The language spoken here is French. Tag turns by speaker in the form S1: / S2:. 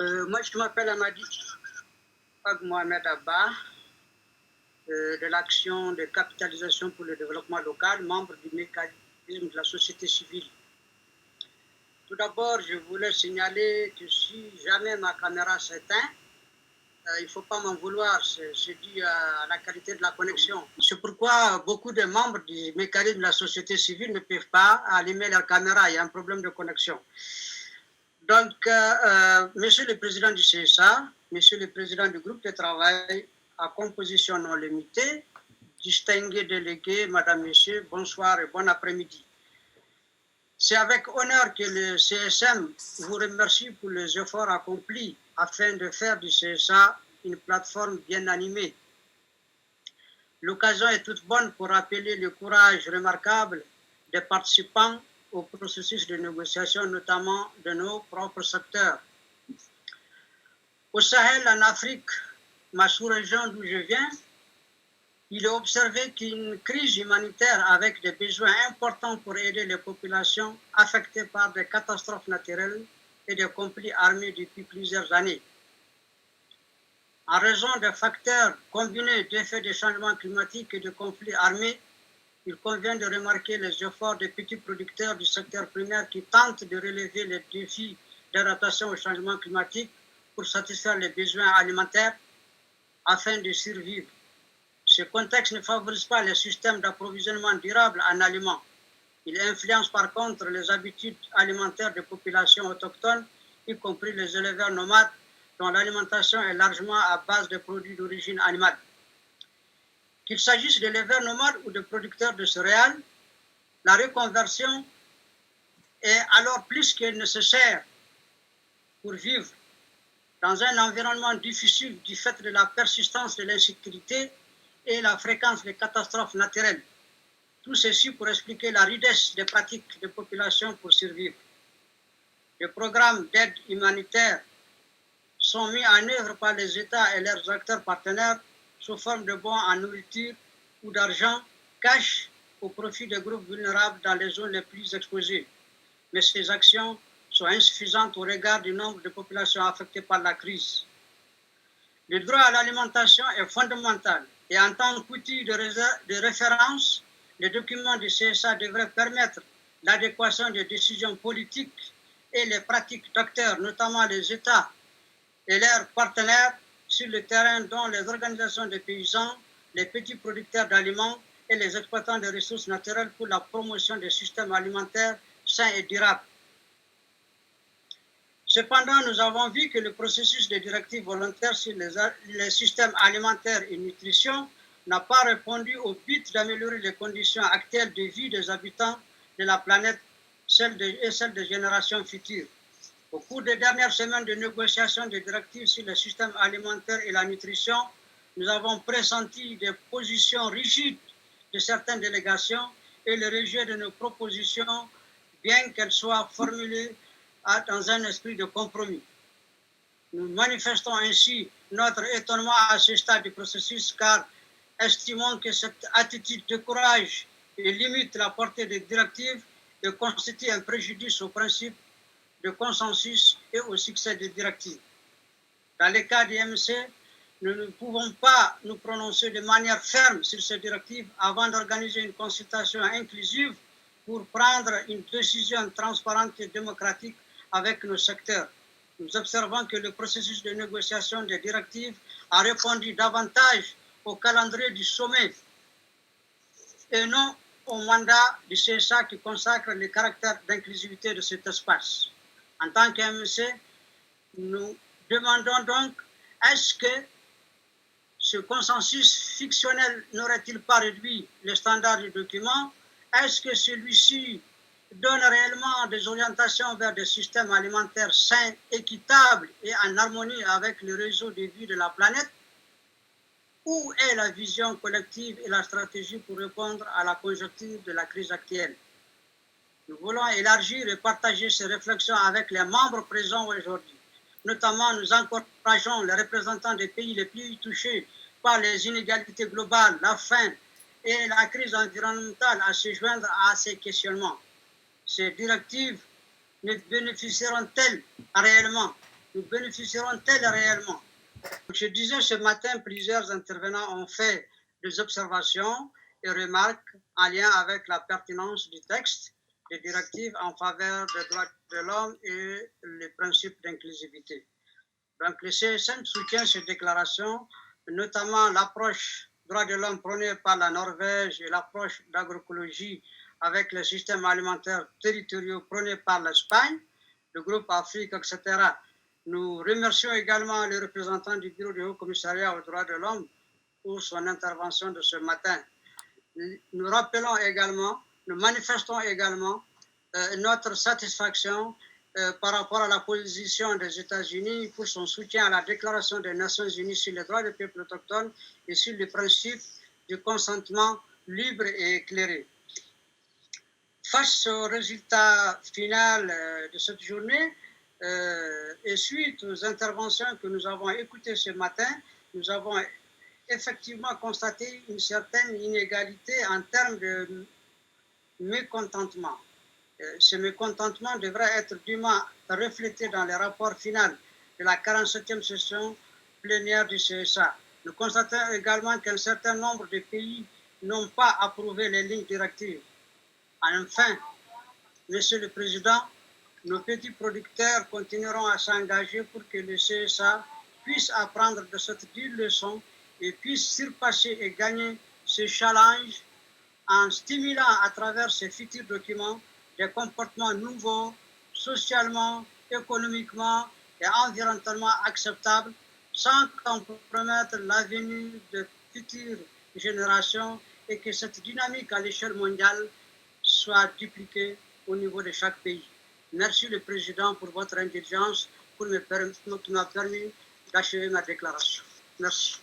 S1: Moi, je m'appelle Amadi Ag Mohamed Abba, de l'action de capitalisation pour le développement local, membre du mécanisme de la société civile. Tout d'abord, je voulais signaler que si jamais ma caméra s'éteint, il ne faut pas m'en vouloir, c'est dû à la qualité de la connexion. C'est pourquoi beaucoup de membres du mécanisme de la société civile ne peuvent pas allumer leur caméra, il y a un problème de connexion. Donc, Monsieur le Président du CSA, Monsieur le Président du groupe de travail à composition non limitée, distingués délégués, Madame, Messieurs, bonsoir et bon après-midi. C'est avec honneur que le CSM vous remercie pour les efforts accomplis afin de faire du CSA une plateforme bien animée. L'occasion est toute bonne pour rappeler le courage remarquable des participants au processus de négociation, notamment de nos propres secteurs. Au Sahel, en Afrique, ma sous-région d'où je viens, il est observé qu'une crise humanitaire avec des besoins importants pour aider les populations affectées par des catastrophes naturelles et des conflits armés depuis plusieurs années. En raison des facteurs combinés d'effets des changements climatiques et de conflits armés, il convient de remarquer les efforts des petits producteurs du secteur primaire qui tentent de relever les défis d'adaptation au changement climatique pour satisfaire les besoins alimentaires afin de survivre. Ce contexte ne favorise pas les systèmes d'approvisionnement durable en aliments. Il influence par contre les habitudes alimentaires des populations autochtones, y compris les éleveurs nomades, dont l'alimentation est largement à base de produits d'origine animale. Qu'il s'agisse d'éleveurs nomades ou de producteurs de céréales, la reconversion est alors plus que nécessaire pour vivre dans un environnement difficile du fait de la persistance de l'insécurité et la fréquence des catastrophes naturelles. Tout ceci pour expliquer la rudesse des pratiques des populations pour survivre. Les programmes d'aide humanitaire sont mis en œuvre par les États et leurs acteurs partenaires sous forme de bons en nourriture ou d'argent cash au profit des groupes vulnérables dans les zones les plus exposées. Mais ces actions sont insuffisantes au regard du nombre de populations affectées par la crise. Le droit à l'alimentation est fondamental et en tant qu'outil de référence, les documents du CSA devraient permettre l'adéquation des décisions politiques et les pratiques d'acteurs, notamment les États et leurs partenaires sur le terrain, dont les organisations des paysans, les petits producteurs d'aliments et les exploitants des ressources naturelles pour la promotion des systèmes alimentaires sains et durables. Cependant, nous avons vu que le processus de directive volontaire sur les systèmes alimentaires et nutrition n'a pas répondu au but d'améliorer les conditions actuelles de vie des habitants de la planète et celles des générations futures. Au cours des dernières semaines de négociations de directives sur le système alimentaire et la nutrition, nous avons pressenti des positions rigides de certaines délégations et le rejet de nos propositions, bien qu'elles soient formulées dans un esprit de compromis. Nous manifestons ainsi notre étonnement à ce stade du processus car estimons que cette attitude décourage et limite la portée des directives et constitue un préjudice au principe de consensus et au succès des directives. Dans le cas du MC, nous ne pouvons pas nous prononcer de manière ferme sur ces directives avant d'organiser une consultation inclusive pour prendre une décision transparente et démocratique avec nos secteurs. Nous observons que le processus de négociation des directives a répondu davantage au calendrier du sommet et non au mandat du CSA qui consacre le caractère d'inclusivité de cet espace. En tant qu'MC, nous demandons donc, est-ce que ce consensus fictionnel n'aurait-il pas réduit les standards du document? Est-ce que celui-ci donne réellement des orientations vers des systèmes alimentaires sains, équitables et en harmonie avec le réseau de vie de la planète? Où est la vision collective et la stratégie pour répondre à la conjoncture de la crise actuelle? Nous voulons élargir et partager ces réflexions avec les membres présents aujourd'hui. Notamment, nous encourageons les représentants des pays les plus touchés par les inégalités globales, la faim et la crise environnementale à se joindre à ces questionnements. Ces directives ne bénéficieront-elles réellement nous bénéficieront-elles réellement? Je disais ce matin, plusieurs intervenants ont fait des observations et remarques en lien avec la pertinence du texte des directives en faveur des droits de l'homme et les principes d'inclusivité. Donc le CSN soutient ces déclarations, notamment l'approche droits de l'homme prônée par la Norvège et l'approche d'agroécologie avec les systèmes alimentaires territoriaux prônés par l'Espagne, le groupe Afrique, etc. Nous remercions également les représentants du Bureau du Haut Commissariat aux droits de l'homme pour son intervention de ce matin. Nous rappelons également, nous manifestons également notre satisfaction par rapport à la position des États-Unis pour son soutien à la Déclaration des Nations Unies sur les droits des peuples autochtones et sur le principe du consentement libre et éclairé. Face au résultat final de cette journée et suite aux interventions que nous avons écoutées ce matin, nous avons effectivement constaté une certaine inégalité en termes de mécontentement. Ce mécontentement devrait être dûment reflété dans le rapport final de la 47e session plénière du CSA. Nous constatons également qu'un certain nombre de pays n'ont pas approuvé les lignes directives. Enfin, Monsieur le Président, nos petits producteurs continueront à s'engager pour que le CSA puisse apprendre de cette dure leçon et puisse surpasser et gagner ce challenge en stimulant à travers ces futurs documents des comportements nouveaux, socialement, économiquement et environnementalement acceptables, sans compromettre l'avenir de futures générations et que cette dynamique à l'échelle mondiale soit dupliquée au niveau de chaque pays. Merci le Président pour votre indulgence qui m'a permis d'achever ma déclaration. Merci.